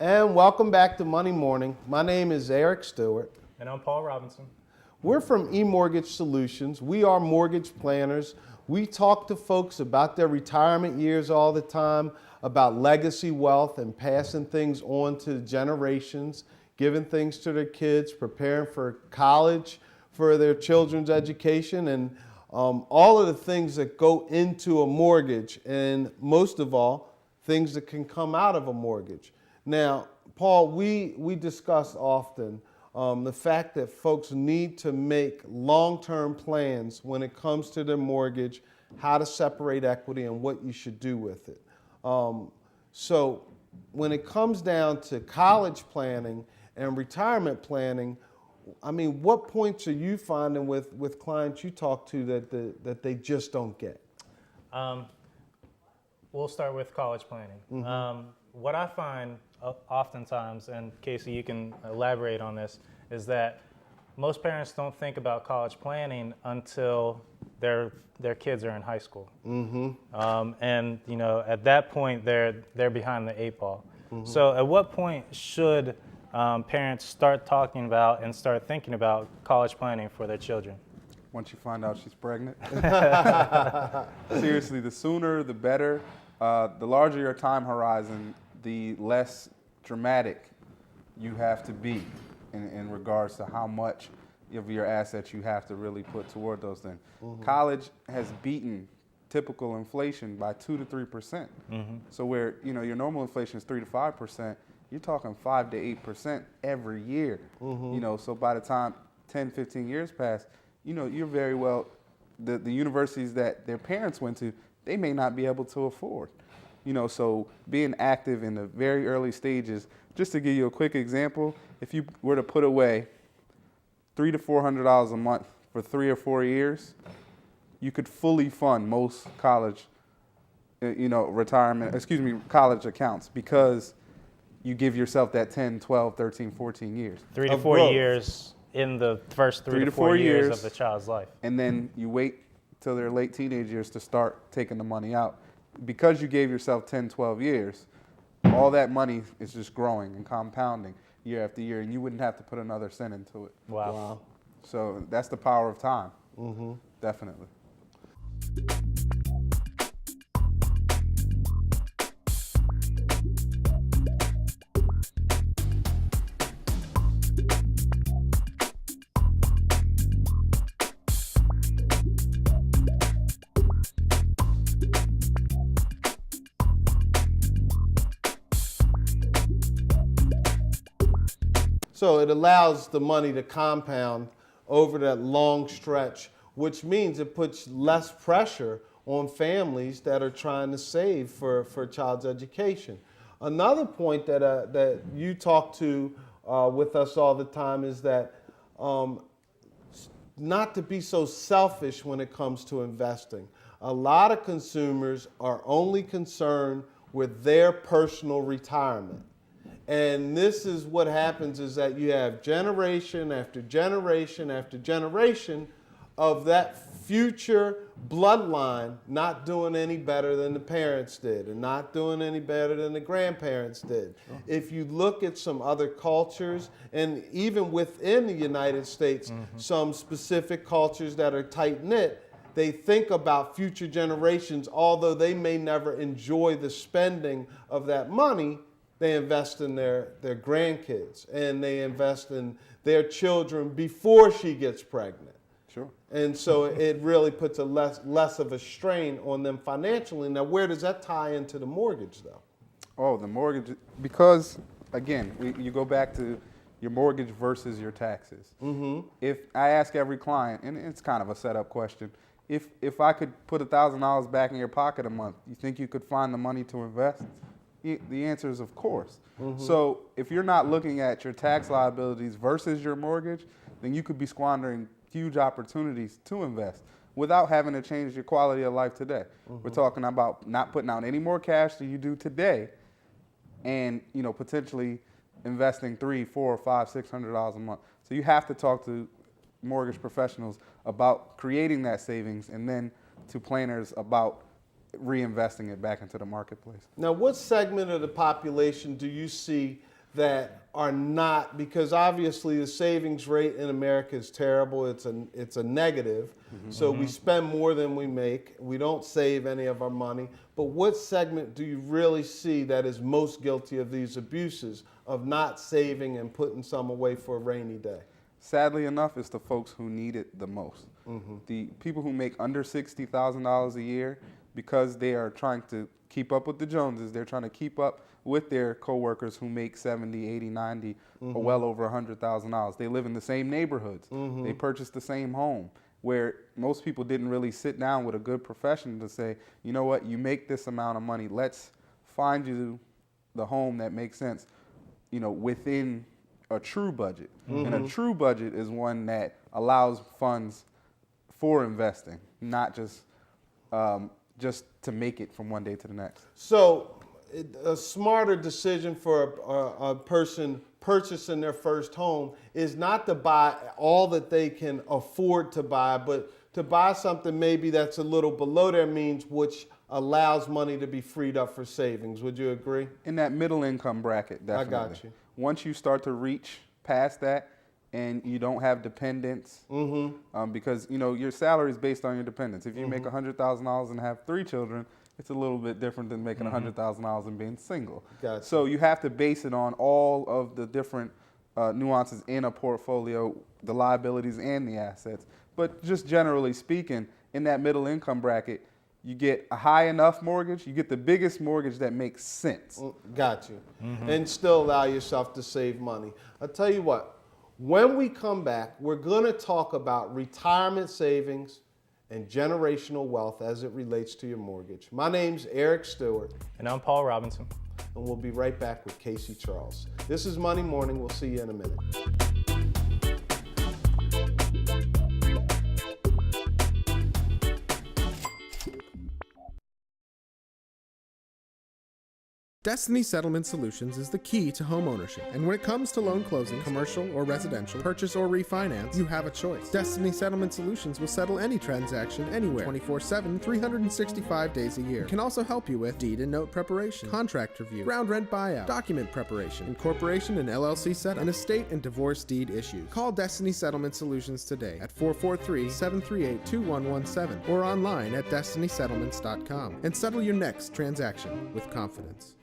And welcome back to Money Morning. My name is Eric Stewart. And I'm Paul Robinson. We're from eMortgage Solutions. We are mortgage planners. We talk to folks about their retirement years all the time, about legacy wealth and passing things on to generations, giving things to their kids, preparing for college, for their children's education, and all of the things that go into a mortgage, and most of all, things that can come out of a mortgage. Now, Paul, we discuss often the fact that folks need to make long-term plans when it comes to their mortgage, how to separate equity and what you should do with it. So when it comes down to college planning and retirement planning, I mean, what points are you finding with clients you talk to that they just don't get? We'll start with college planning. Mm-hmm. What I find oftentimes, and Casey, you can elaborate on this, is that most parents don't think about college planning until their kids are in high school. Mm-hmm. And you know, at that point, they're behind the eight ball. Mm-hmm. So at what point should parents start talking about and start thinking about college planning for their children? Once you find out she's pregnant. Seriously, the sooner the better. The larger your time horizon, the less dramatic you have to be in regards to how much of your assets you have to really put toward those things. Mm-hmm. College has beaten typical inflation by 2 to 3%. Mm-hmm. So where your normal inflation is 3 to 5%, you're talking 5 to 8% every year. Mm-hmm. So by the time 10, 15 years pass, you're very well, the universities that their parents went to, they may not be able to afford. So being active in the very early stages, just to give you a quick example, if you were to put away $300 to $400 a month for 3 or 4 years, you could fully fund most college, college accounts, because you give yourself that 10, 12, 13, 14 years. 3 to 4 years in the first 3 to 4 years of the child's life. And then you wait till their late teenage years to start taking the money out. Because you gave yourself 10, 12 years, all that money is just growing and compounding year after year, and you wouldn't have to put another cent into it. Wow. So that's the power of time. Mm-hmm. Definitely. So it allows the money to compound over that long stretch, which means it puts less pressure on families that are trying to save for a child's education. Another point that you talk to with us all the time is that not to be so selfish when it comes to investing. A lot of consumers are only concerned with their personal retirement. And this is what happens, is that you have generation after generation after generation of that future bloodline not doing any better than the parents did, and not doing any better than the grandparents did. Sure. If you look at some other cultures, and even within the United States, some specific cultures that are tight-knit, they think about future generations, although they may never enjoy the spending of that money. They invest in their grandkids, and they invest in their children before she gets pregnant. Sure. And so it really puts a less of a strain on them financially. Now, where does that tie into the mortgage, though? Oh, the mortgage, because, again, you go back to your mortgage versus your taxes. Mm-hmm. If I ask every client, and it's kind of a setup question, if I could put $1,000 back in your pocket a month, you think you could find the money to invest? The answer is of course. Mm-hmm. So if you're not looking at your tax liabilities versus your mortgage, then you could be squandering huge opportunities to invest without having to change your quality of life today. Mm-hmm. We're talking about not putting out any more cash than you do today, and potentially investing $300, $400, $500, $600 a month. So you have to talk to mortgage professionals about creating that savings, and then to planners about reinvesting it back into the marketplace. Now, what segment of the population do you see that are not, because obviously the savings rate in America is terrible, it's a negative, so we spend more than we make, we don't save any of our money, but what segment do you really see that is most guilty of these abuses, of not saving and putting some away for a rainy day? Sadly enough, it's the folks who need it the most. The people who make under $60,000 a year, because they are trying to keep up with the Joneses, they're trying to keep up with their coworkers who make 70, 80, 90, or well over $100,000. They live in the same neighborhoods. They purchase the same home, where most people didn't really sit down with a good professional to say, you know what, you make this amount of money, let's find you the home that makes sense, you know, within a true budget. And a true budget is one that allows funds for investing, not just to make it from one day to the next. So a smarter decision for a person purchasing their first home is not to buy all that they can afford to buy, but to buy something maybe that's a little below their means, which allows money to be freed up for savings. Would you agree? In that middle income bracket, definitely. I got you. Once you start to reach past that and you don't have dependents, because you know your salary is based on your dependents. If you make $100,000 and have 3 children, it's a little bit different than making $100,000 and being single. Gotcha. So you have to base it on all of the different nuances in a portfolio, the liabilities and the assets. But just generally speaking, in that middle income bracket, you get a high enough mortgage, you get the biggest mortgage that makes sense. Got you. And still allow yourself to save money. I'll tell you what, when we come back, we're going to talk about retirement savings and generational wealth as it relates to your mortgage. My name's Eric Stewart. And I'm Paul Robinson. And we'll be right back with Casey Charles. This is Money Morning. We'll see you in a minute. Destiny Settlement Solutions is the key to home ownership. And when it comes to loan closing, commercial or residential, purchase or refinance, you have a choice. Destiny Settlement Solutions will settle any transaction anywhere, 24/7, 365 days a year. It can also help you with deed and note preparation, contract review, ground rent buyout, document preparation, incorporation and LLC setup, and estate and divorce deed issues. Call Destiny Settlement Solutions today at 443-738-2117 or online at destinysettlements.com and settle your next transaction with confidence.